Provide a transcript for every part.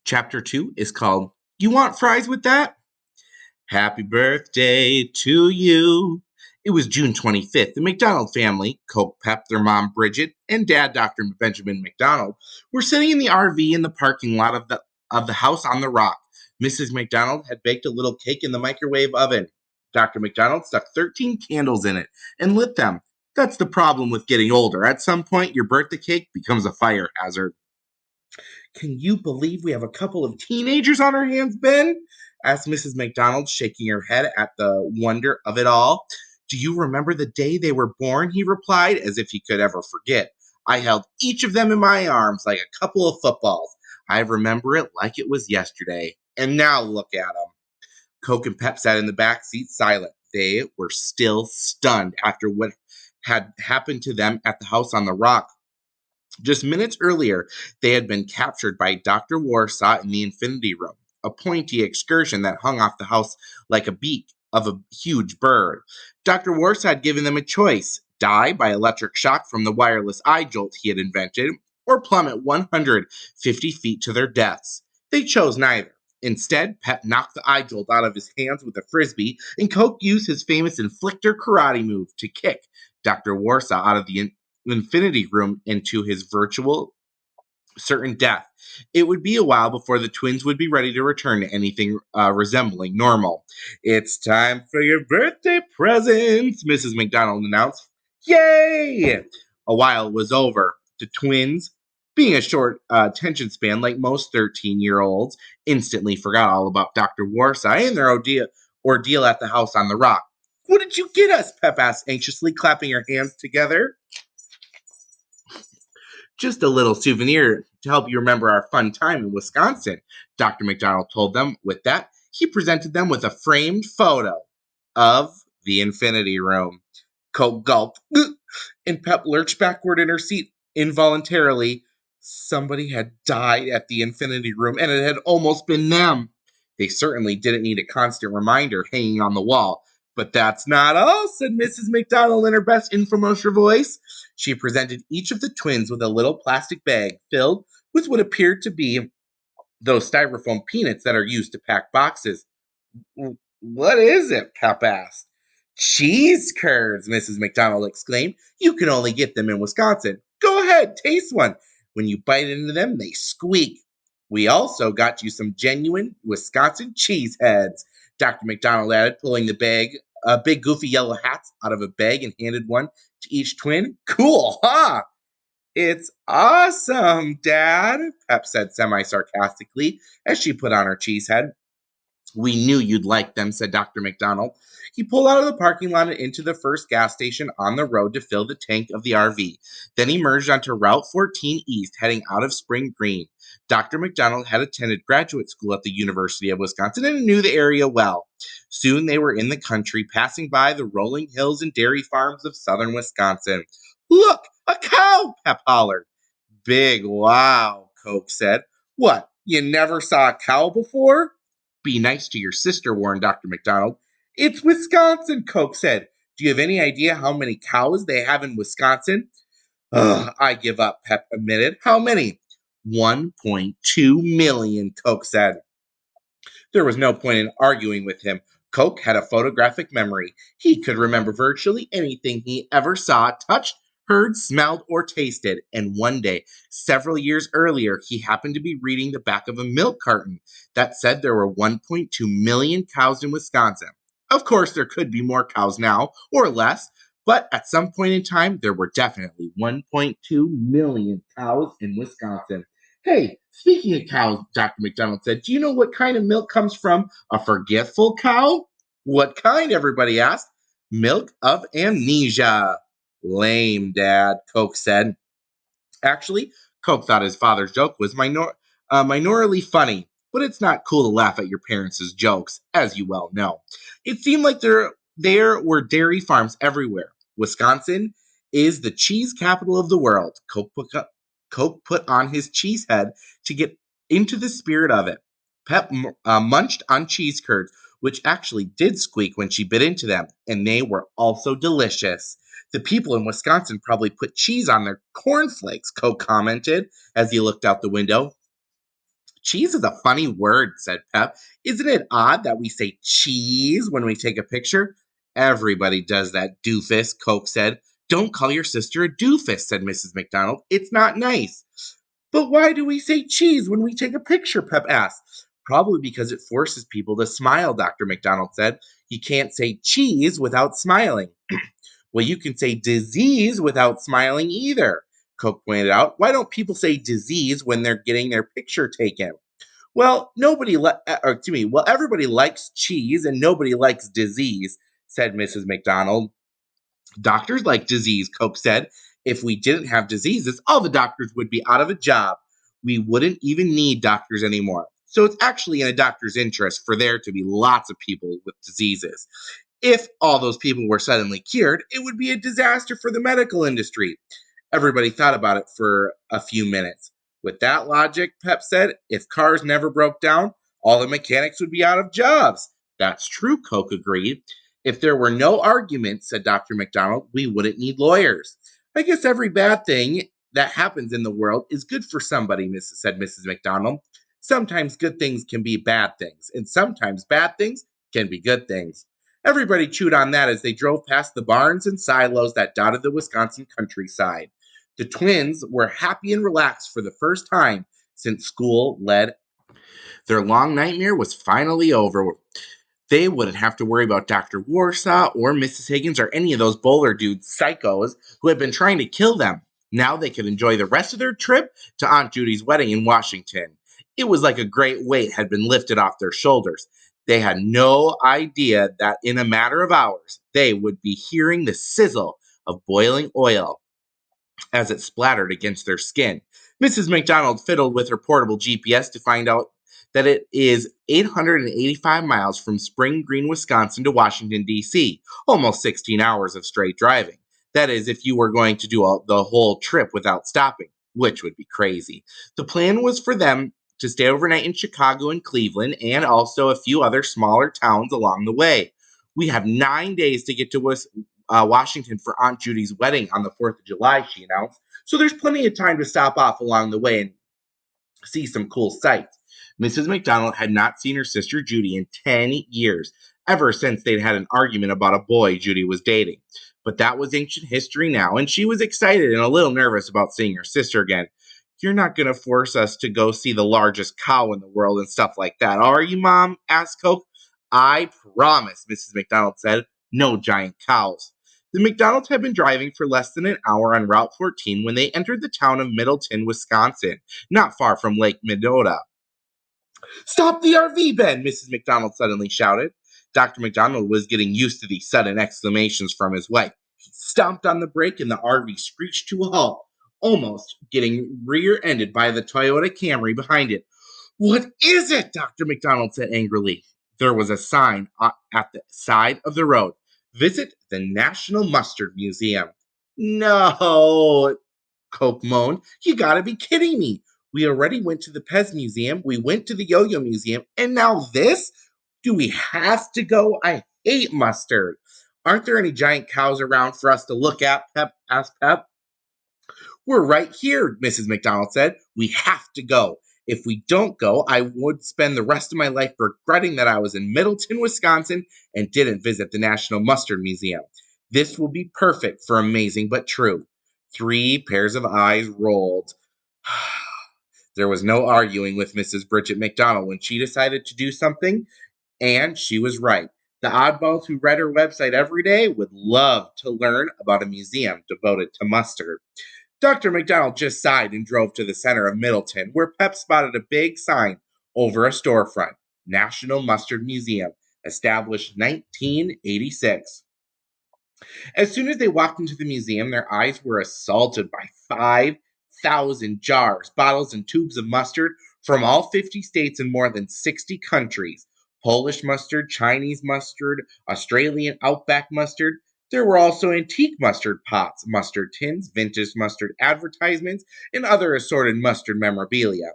Chapter 2 is called You Want Fries with That? Happy birthday to you. It was June 25th. The McDonald family, Coke Pep, their mom Bridget, and dad Dr. Benjamin McDonald, were sitting in the RV in the parking lot of the house on the rock. Mrs. McDonald had baked a little cake in the microwave oven. Dr. McDonald stuck 13 candles in it and lit them. That's the problem with getting older. At some point, your birthday cake becomes a fire hazard. Can you believe we have a couple of teenagers on our hands, Ben? Asked Mrs. McDonald, shaking her head at the wonder of it all. Do you remember the day they were born? He replied, as if he could ever forget. I held each of them in my arms like a couple of footballs. I remember it like it was yesterday. And now look at them. Coke and Pep sat in the back seat silent. They were still stunned after what had happened to them at the house on the rock. Just minutes earlier, they had been captured by Dr. Warsaw in the Infinity Room, a pointy excursion that hung off the house like a beak of a huge bird. Dr. Warsaw had given them a choice: die by electric shock from the wireless eye jolt he had invented, or plummet 150 feet to their deaths. They chose neither. Instead, Pep knocked the eye jolt out of his hands with a frisbee, and Coke used his famous inflictor karate move to kick Dr. Warsaw out of the Infinity Room into his virtual certain death. It would be a while before the twins would be ready to return to anything resembling normal. It's time for your birthday presents, Mrs. McDonald announced. Yay! A while was over. The twins, being a short attention span like most 13-year-olds, instantly forgot all about Dr. Warsaw and their ordeal at the house on the rock. What did you get us? Pep asked anxiously, clapping her hands together. Just a little souvenir to help you remember our fun time in Wisconsin, Dr. McDonald told them. With that, he presented them with a framed photo of the Infinity Room. Coke gulped, and Pep lurched backward in her seat involuntarily. Somebody had died at the Infinity Room, and it had almost been them. They certainly didn't need a constant reminder hanging on the wall. But that's not all, said Mrs. McDonald in her best infomercial voice. She presented each of the twins with a little plastic bag filled with what appeared to be those styrofoam peanuts that are used to pack boxes. What is it? Pep asked. Cheese curds, Mrs. McDonald exclaimed. You can only get them in Wisconsin. Go ahead, taste one. When you bite into them, they squeak. We also got you some genuine Wisconsin cheese heads, Dr. McDonald added, pulling the big goofy yellow hats out of a bag and handed one to each twin. Cool, huh? It's awesome, Dad, Pep said semi-sarcastically as she put on her cheese head. We knew you'd like them, said Dr. McDonald. He pulled out of the parking lot and into the first gas station on the road to fill the tank of the RV. Then he merged onto Route 14 East, heading out of Spring Green. Dr. McDonald had attended graduate school at the University of Wisconsin and knew the area well. Soon they were in the country, passing by the rolling hills and dairy farms of southern Wisconsin. Look, a cow, Pep hollered. Big wow, Coke said. What, you never saw a cow before? Be nice to your sister, warned Dr. McDonald. It's Wisconsin, Coke said. Do you have any idea how many cows they have in Wisconsin? Ugh, I give up, Pep admitted. How many? 1.2 million, Coke said. There was no point in arguing with him. Coke had a photographic memory. He could remember virtually anything he ever saw, touched, heard, smelled, or tasted. And one day, several years earlier, he happened to be reading the back of a milk carton that said there were 1.2 million cows in Wisconsin. Of course, there could be more cows now, or less, but at some point in time, there were definitely 1.2 million cows in Wisconsin. Hey, speaking of cows, Dr. McDonald said, do you know what kind of milk comes from a forgetful cow? What kind? Everybody asked. Milk of amnesia. Lame, Dad, Coke said. Actually, Coke thought his father's joke was minorly funny, but it's not cool to laugh at your parents' jokes, as you well know. It seemed like there were dairy farms everywhere. Wisconsin is the cheese capital of the world. Coke put on his cheese head to get into the spirit of it. Pep munched on cheese curds, which actually did squeak when she bit into them, and they were also delicious. The people in Wisconsin probably put cheese on their cornflakes, Coke commented as he looked out the window. Cheese is a funny word, said Pep. Isn't it odd that we say cheese when we take a picture? Everybody does that, doofus, Coke said. Don't call your sister a doofus, said Mrs. McDonald. It's not nice. But why do we say cheese when we take a picture? Pep asked. Probably because it forces people to smile, Dr. McDonald said. You can't say cheese without smiling. Well, you can say disease without smiling either, Coke pointed out. Why don't people say disease when they're getting their picture taken? Well, everybody likes cheese and nobody likes disease, said Mrs. McDonald. Doctors like disease, Coke said. If we didn't have diseases, all the doctors would be out of a job. We wouldn't even need doctors anymore. So it's actually in a doctor's interest for there to be lots of people with diseases. If all those people were suddenly cured, it would be a disaster for the medical industry. Everybody thought about it for a few minutes. With that logic, Pep said, if cars never broke down, all the mechanics would be out of jobs. That's true, Coke agreed. If there were no arguments, said Dr. McDonald, we wouldn't need lawyers. I guess every bad thing that happens in the world is good for somebody, said Mrs. McDonald. Sometimes good things can be bad things, and sometimes bad things can be good things. Everybody chewed on that as they drove past the barns and silos that dotted the Wisconsin countryside. The twins were happy and relaxed for the first time since school led. Their long nightmare was finally over. They wouldn't have to worry about Dr. Warsaw or Mrs. Higgins or any of those bowler dude psychos who had been trying to kill them. Now they could enjoy the rest of their trip to Aunt Judy's wedding in Washington. It was like a great weight had been lifted off their shoulders. They had no idea that in a matter of hours they would be hearing the sizzle of boiling oil as it splattered against their skin. Mrs. McDonald fiddled with her portable GPS to find out that it is 885 miles from Spring Green, Wisconsin to Washington, D.C., almost 16 hours of straight driving. That is, if you were going to do the whole trip without stopping, which would be crazy. The plan was for them to stay overnight in Chicago and Cleveland and also a few other smaller towns along the way. We have 9 days to get to Washington for Aunt Judy's wedding on the 4th of July, she announced. So there's plenty of time to stop off along the way and see some cool sights. Mrs. McDonald had not seen her sister Judy in 10 years, ever since they'd had an argument about a boy Judy was dating. But that was ancient history now, and she was excited and a little nervous about seeing her sister again. You're not going to force us to go see the largest cow in the world and stuff like that, are you, Mom? Asked Coke. I promise, Mrs. McDonald said. No giant cows. The McDonald's had been driving for less than an hour on Route 14 when they entered the town of Middleton, Wisconsin, not far from Lake Mendota. Stop the RV, Ben! Mrs. McDonald suddenly shouted. Dr. McDonald was getting used to these sudden exclamations from his wife. He stomped on the brake and the RV screeched to a halt, almost getting rear ended by the Toyota Camry behind it. What is it? Dr. McDonald said angrily. There was a sign at the side of the road. Visit the National Mustard Museum. No, Coke moaned. You gotta be kidding me. We already went to the Pez Museum, we went to the Yo Yo Museum, and now this? Do we have to go? I hate mustard. Aren't there any giant cows around for us to look at? Pep asked Pep. We're right here, Mrs. McDonald said. We have to go. If we don't go, I would spend the rest of my life regretting that I was in Middleton, Wisconsin, and didn't visit the National Mustard Museum. This will be perfect for amazing but true. 3 pairs of eyes rolled. There was no arguing with Mrs. Bridget McDonald when she decided to do something, and she was right. The oddballs who read her website every day would love to learn about a museum devoted to mustard. Dr. McDonald just sighed and drove to the center of Middleton, where Pep spotted a big sign over a storefront: National Mustard Museum, established 1986. As soon as they walked into the museum, their eyes were assaulted by 5,000 jars, bottles, and tubes of mustard from all 50 states and more than 60 countries. Polish mustard, Chinese mustard, Australian Outback mustard. There were also antique mustard pots, mustard tins, vintage mustard advertisements, and other assorted mustard memorabilia.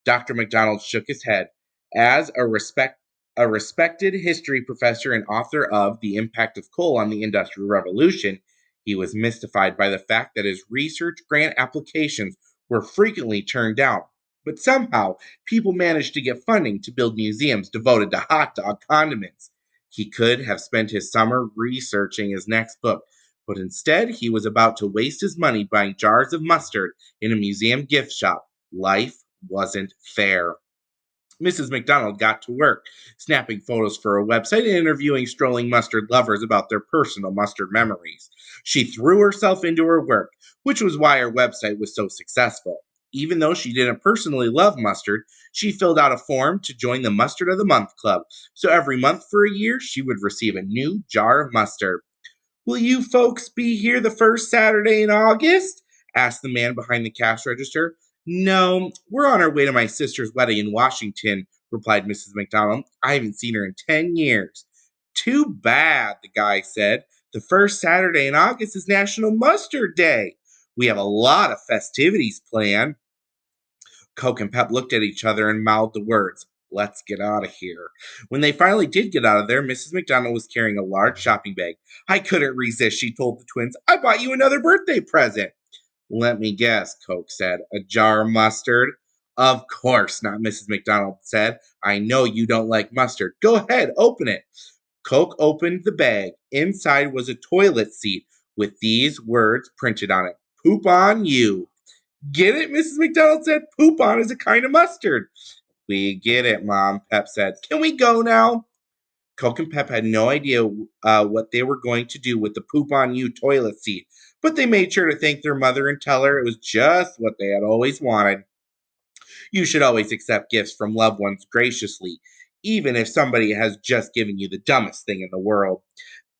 Dr. McDonald shook his head. As a respected history professor and author of The Impact of Coal on the Industrial Revolution, he was mystified by the fact that his research grant applications were frequently turned down. But somehow, people managed to get funding to build museums devoted to hot dog condiments. He could have spent his summer researching his next book, but instead he was about to waste his money buying jars of mustard in a museum gift shop. Life wasn't fair. Mrs. McDonald got to work, snapping photos for her website and interviewing strolling mustard lovers about their personal mustard memories. She threw herself into her work, which was why her website was so successful. Even though she didn't personally love mustard, she filled out a form to join the Mustard of the Month Club. So every month for a year, she would receive a new jar of mustard. "Will you folks be here the first Saturday in August?" asked the man behind the cash register. "No, we're on our way to my sister's wedding in Washington," replied Mrs. McDonald. "I haven't seen her in 10 years." "Too bad," the guy said. "The first Saturday in August is National Mustard Day. We have a lot of festivities planned." Coke and Pep looked at each other and mouthed the words, "Let's get out of here." When they finally did get out of there, Mrs. McDonald was carrying a large shopping bag. "I couldn't resist," she told the twins. "I bought you another birthday present." "Let me guess," Coke said. "A jar of mustard?" "Of course not," Mrs. McDonald said. "I know you don't like mustard. Go ahead, open it." Coke opened the bag. Inside was a toilet seat with these words printed on it: "Poop on you." "Get it?" Mrs. McDonald said. "Poop on is a kind of mustard." "We get it, Mom," Pep said. "Can we go now?" Coke and Pep had no idea what they were going to do with the poop on you toilet seat, but they made sure to thank their mother and tell her it was just what they had always wanted. You should always accept gifts from loved ones graciously, even if somebody has just given you the dumbest thing in the world.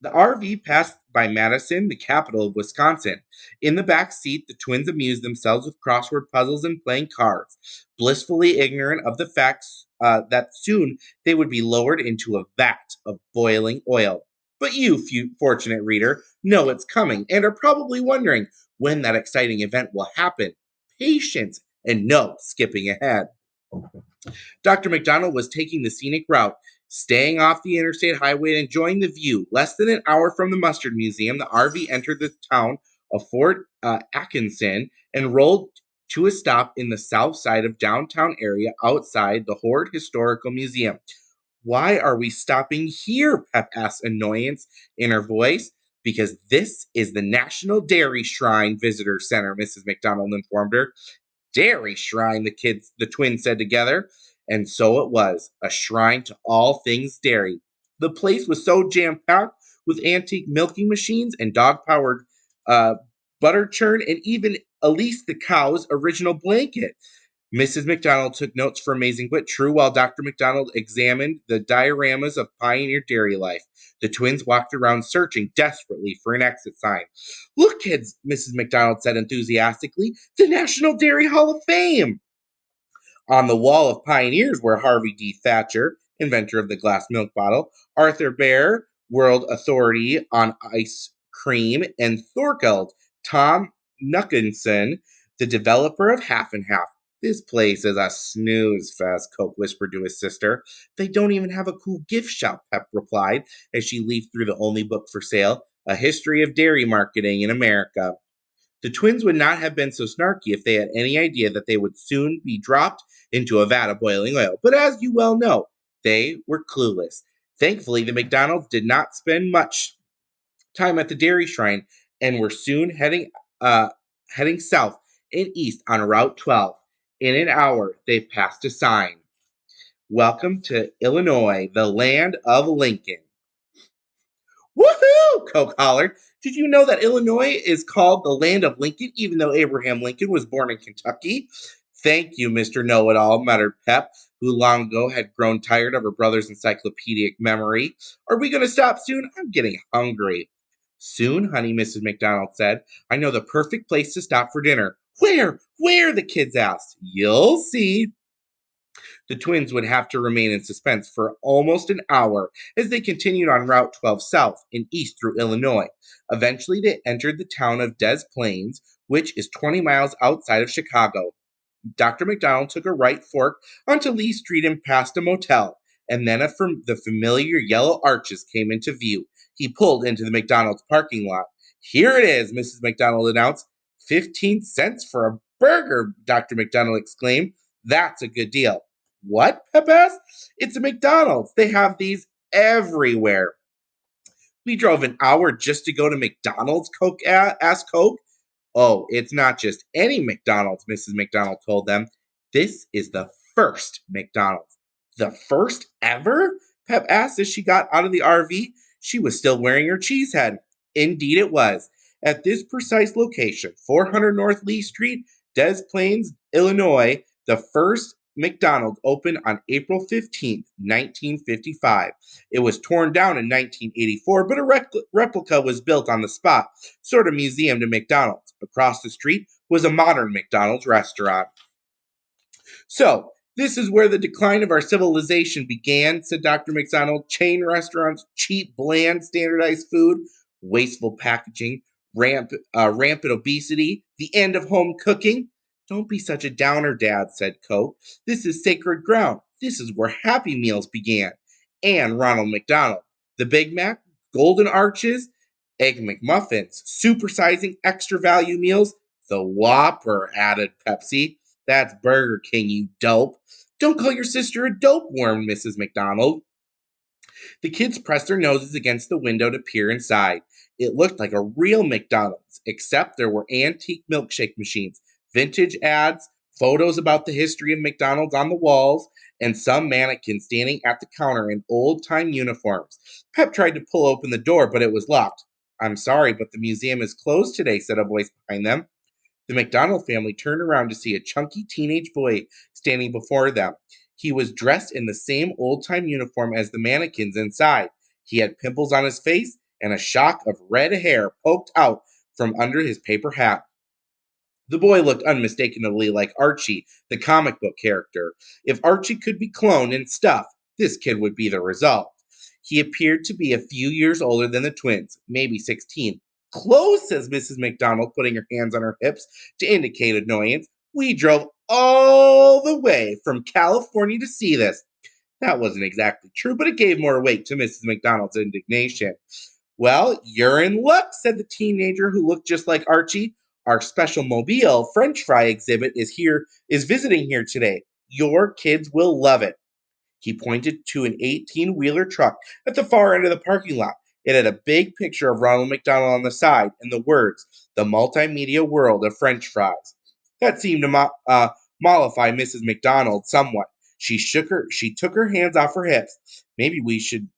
The RV passed by Madison, the capital of Wisconsin. In the back seat, the twins amused themselves with crossword puzzles and playing cards, blissfully ignorant of the facts that soon they would be lowered into a vat of boiling oil. But you, fortunate reader, know it's coming and are probably wondering when that exciting event will happen. Patience and no skipping ahead. Dr. McDonald was taking the scenic route, staying off the interstate highway and enjoying the view. Less than an hour from the Mustard Museum, the RV entered the town of Fort Atkinson and rolled to a stop in the south side of downtown area outside the Horde Historical Museum. "Why are we stopping here?" Pep asked, annoyance in her voice. "Because this is the National Dairy Shrine Visitor Center," Mrs. McDonald informed her. "Dairy shrine," the twins said together. And so it was, a shrine to all things dairy. The place was so jam-packed with antique milking machines and dog-powered uh, butter churn and even Elise the cow's original blanket. Mrs. McDonald took notes for Amazing but True while Dr. McDonald examined the dioramas of pioneer dairy life. The twins walked around searching desperately for an exit sign. "Look, kids," Mrs. McDonald said enthusiastically, "the National Dairy Hall of Fame." On the wall of pioneers were Harvey D. Thatcher, inventor of the glass milk bottle, Arthur Baer, world authority on ice cream, and Thorkeld, Tom Nuckinson, the developer of Half and Half. "This place is a snooze fest," Coke whispered to his sister. "They don't even have a cool gift shop," Pep replied as she leafed through the only book for sale, A History of Dairy Marketing in America. The twins would not have been so snarky if they had any idea that they would soon be dropped into a vat of boiling oil. But as you well know, they were clueless. Thankfully, the McDonald's did not spend much time at the dairy shrine and were soon heading south and east on Route 12. In an hour, they passed a sign: "Welcome to Illinois, the land of Lincoln." "Woohoo!" Coke hollered. "Did you know that Illinois is called the land of Lincoln, even though Abraham Lincoln was born in Kentucky?" "Thank you, Mr. Know It All," muttered Pep, who long ago had grown tired of her brother's encyclopedic memory. "Are we going to stop soon? I'm getting hungry." "Soon, honey," Mrs. McDonald said. "I know the perfect place to stop for dinner." "Where? Where?" the kids asked. "You'll see." The twins would have to remain in suspense for almost an hour as they continued on Route 12 south and east through Illinois. Eventually, they entered the town of Des Plaines, which is 20 miles outside of Chicago. Dr. McDonald took a right fork onto Lee Street and passed a motel, and then the familiar yellow arches came into view. He pulled into the McDonald's parking lot. "Here it is," Mrs. McDonald announced. 15 cents for a burger," Dr. McDonald exclaimed. That's a good deal. What? Pep asked. It's a McDonald's. They have these everywhere. We drove an hour just to go to McDonald's, asked Coke. Oh, it's not just any McDonald's, Mrs. McDonald told them. This is the first McDonald's. The first ever? Pep asked as she got out of the RV. She was still wearing her cheese head. Indeed, it was. At this precise location, 400 North Lee Street, Des Plaines, Illinois, the first McDonald's opened on April 15th, 1955. It was torn down in 1984, but a replica was built on the spot, sort of museum to McDonald's. Across the street was a modern McDonald's restaurant. So, this is where the decline of our civilization began, said Dr. McDonald. Chain restaurants, cheap, bland, standardized food, wasteful packaging, rampant obesity, the end of home cooking. Don't be such a downer, Dad, said Coke. This is sacred ground. This is where Happy Meals began. And Ronald McDonald. The Big Mac, Golden Arches, Egg McMuffins, supersizing extra value meals, the Whopper, added Pepsi. That's Burger King, you dope. Don't call your sister a dope worm, Mrs. McDonald. The kids pressed their noses against the window to peer inside. It looked like a real McDonald's, except there were antique milkshake machines, vintage ads, photos about the history of McDonald's on the walls, and some mannequins standing at the counter in old time uniforms. Pep tried to pull open the door, but it was locked. I'm sorry, but the museum is closed today, said a voice behind them. The McDonald family turned around to see a chunky teenage boy standing before them. He was dressed in the same old time uniform as the mannequins inside. He had pimples on his face, and a shock of red hair poked out from under his paper hat. The boy looked unmistakably like Archie, the comic book character. If Archie could be cloned and stuffed, this kid would be the result. He appeared to be a few years older than the twins, maybe 16. Close, says Mrs. McDonald, putting her hands on her hips to indicate annoyance. We drove all the way from California to see this. That wasn't exactly true, but it gave more weight to Mrs. McDonald's indignation. Well, you're in luck, said the teenager who looked just like Archie. Our special mobile French fry exhibit is visiting here today. Your kids will love it. He pointed to an 18-wheeler truck at the far end of the parking lot. It had a big picture of Ronald McDonald on the side and the words, "The multimedia world of French fries." That seemed to mollify Mrs. McDonald somewhat. She took her hands off her hips. Maybe we should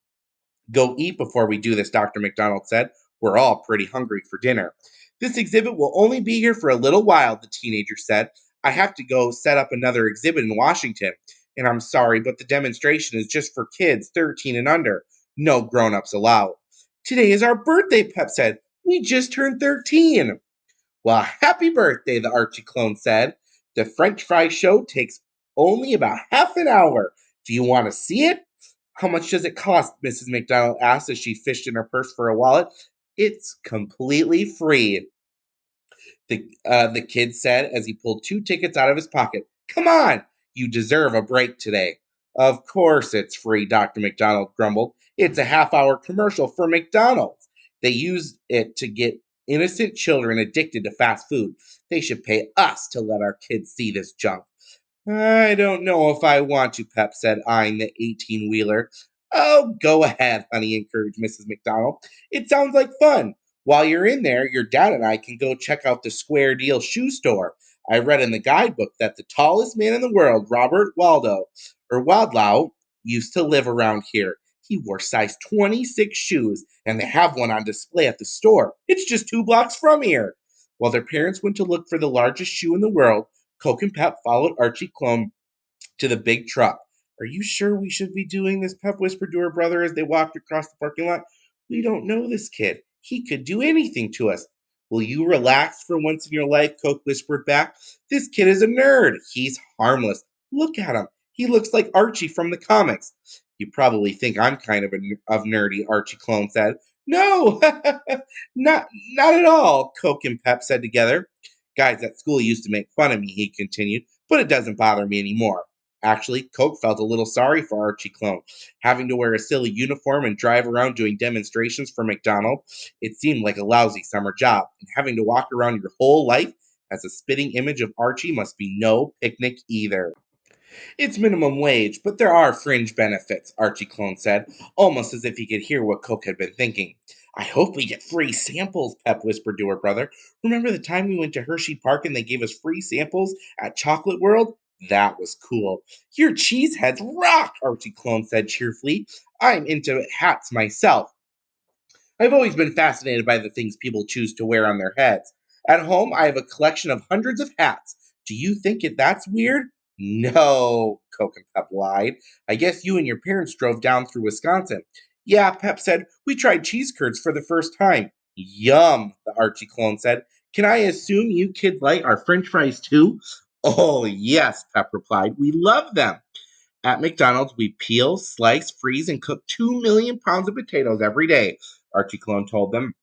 go eat before we do this, Dr. McDonald said. We're all pretty hungry for dinner. This exhibit will only be here for a little while, the teenager said. I have to go set up another exhibit in Washington, and I'm sorry, but the demonstration is just for kids 13 and under. No grown ups allowed. Today is our birthday, Pep said. We just turned 13. Well, happy birthday, the Archie clone said. The French fry show takes only about half an hour. Do you want to see it? How much does it cost? Mrs. McDonald asked as she fished in her purse for a wallet. It's completely free, the kid said as he pulled two tickets out of his pocket. Come on, you deserve a break today. Of course it's free, Dr. McDonald grumbled. It's a half-hour commercial for McDonald's. They use it to get innocent children addicted to fast food. They should pay us to let our kids see this junk. I don't know if I want to, Pep said, eyeing the 18-wheeler. Oh, go ahead, honey, encouraged Mrs. McDonald. It sounds like fun. While you're in there, your dad and I can go check out the Square Deal shoe store. I read in the guidebook that the tallest man in the world, Robert Waldlau, used to live around here. He wore size 26 shoes, and they have one on display at the store. It's just 2 blocks from here. While their parents went to look for the largest shoe in the world, Coke and Pep followed Archie Clone to the big truck. Are you sure we should be doing this? Pep whispered to her brother as they walked across the parking lot. We don't know this kid. He could do anything to us. Will you relax for once in your life? Coke whispered back. This kid is a nerd. He's harmless. Look at him. He looks like Archie from the comics. You probably think I'm kind of nerdy, Archie Clone said. No, not at all, Coke and Pep said together. Guys at school used to make fun of me, he continued, but it doesn't bother me anymore. Actually, Coke felt a little sorry for Archie Clone. Having to wear a silly uniform and drive around doing demonstrations for McDonald's, it seemed like a lousy summer job, and having to walk around your whole life as a spitting image of Archie must be no picnic either. It's minimum wage, but there are fringe benefits, Archie Clone said, almost as if he could hear what Coke had been thinking. I hope we get free samples, Pep whispered to her brother. Remember the time we went to Hershey Park and they gave us free samples at Chocolate World? That was cool. Your cheeseheads rock, Archie Clone said cheerfully. I'm into hats myself. I've always been fascinated by the things people choose to wear on their heads. At home, I have a collection of hundreds of hats. Do you think that's weird? No, Coke and Pep lied. I guess you and your parents drove down through Wisconsin. Yeah, Pep said, we tried cheese curds for the first time. Yum, the Archie clone said. Can I assume you kids like our french fries too? Oh, yes, Pep replied. We love them. At McDonald's, we peel, slice, freeze, and cook 2 million pounds of potatoes every day, Archie Clone told them,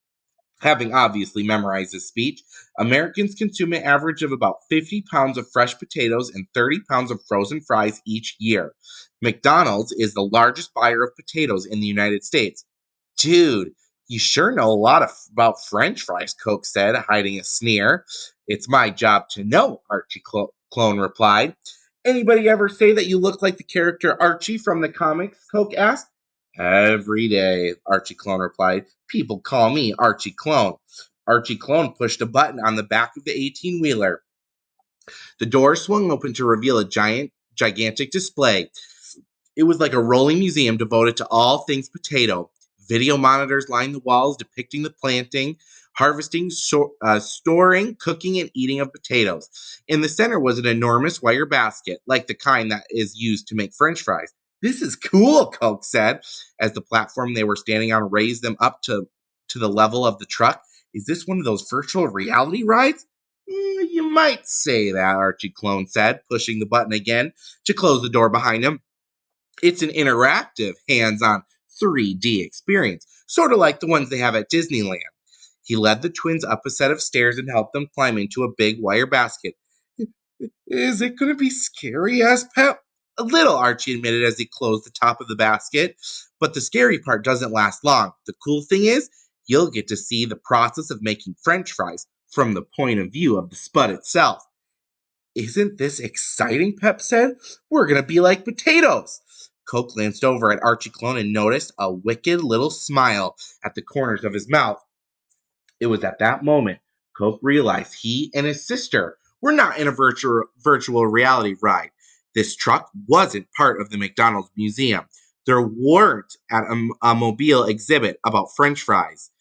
having obviously memorized his speech. Americans consume an average of about 50 pounds of fresh potatoes and 30 pounds of frozen fries each year. McDonald's is the largest buyer of potatoes in the United States. Dude, you sure know a lot about French fries, Coke said, hiding a sneer. It's my job to know, Archie Clone replied. Anybody ever say that you look like the character Archie from the comics? Coke asked. Every day, Archie Clone replied. People call me Archie Clone. Archie Clone pushed a button on the back of the 18 wheeler. The door swung open to reveal a gigantic display. It was like a rolling museum devoted to all things potato. Video monitors lined the walls depicting the planting, harvesting, storing, cooking, and eating of potatoes. In the center was an enormous wire basket, like the kind that is used to make french fries. This is cool, Coke said, as the platform they were standing on raised them up to the level of the truck. Is this one of those virtual reality rides? You might say that, Archie Clone said, pushing the button again to close the door behind him. It's an interactive, hands on 3D experience, sort of like the ones they have at Disneyland. He led the twins up a set of stairs and helped them climb into a big wire basket. Is it going to be scary? Asked Pep. A little, Archie admitted as he closed the top of the basket. But the scary part doesn't last long. The cool thing is, you'll get to see the process of making french fries from the point of view of the spud itself. Isn't this exciting? Pep said. We're going to be like potatoes. Coke glanced over at Archie Clone and noticed a wicked little smile at the corners of his mouth. It was at that moment Coke realized he and his sister were not in a virtual reality ride. This truck wasn't part of the McDonald's museum. There weren't at a mobile exhibit about French fries.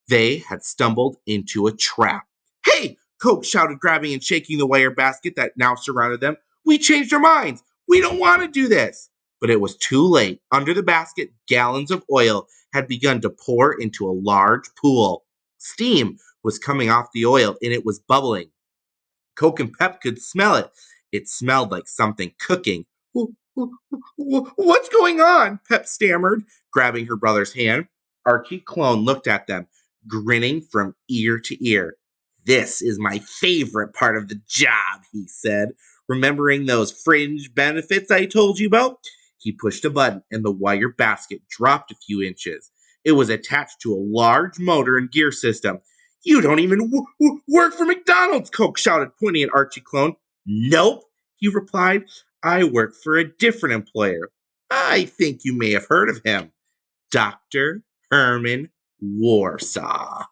They had stumbled into a trap. Hey! Coke shouted, grabbing and shaking the wire basket that now surrounded them. We changed our minds. We don't want to do this. But it was too late. Under the basket, gallons of oil had begun to pour into a large pool. Steam was coming off the oil and it was bubbling. Coke and Pep could smell it. It smelled like something cooking. What's going on? Pep stammered, grabbing her brother's hand. Archie Clone looked at them, grinning from ear to ear. This is my favorite part of the job, he said, remembering those fringe benefits I told you about. He pushed a button and the wire basket dropped a few inches. It was attached to a large motor and gear system. You don't even work for McDonald's, Coke shouted, pointing at Archie Clone. Nope, he replied. I work for a different employer. I think you may have heard of him. Dr. Herman Warsaw.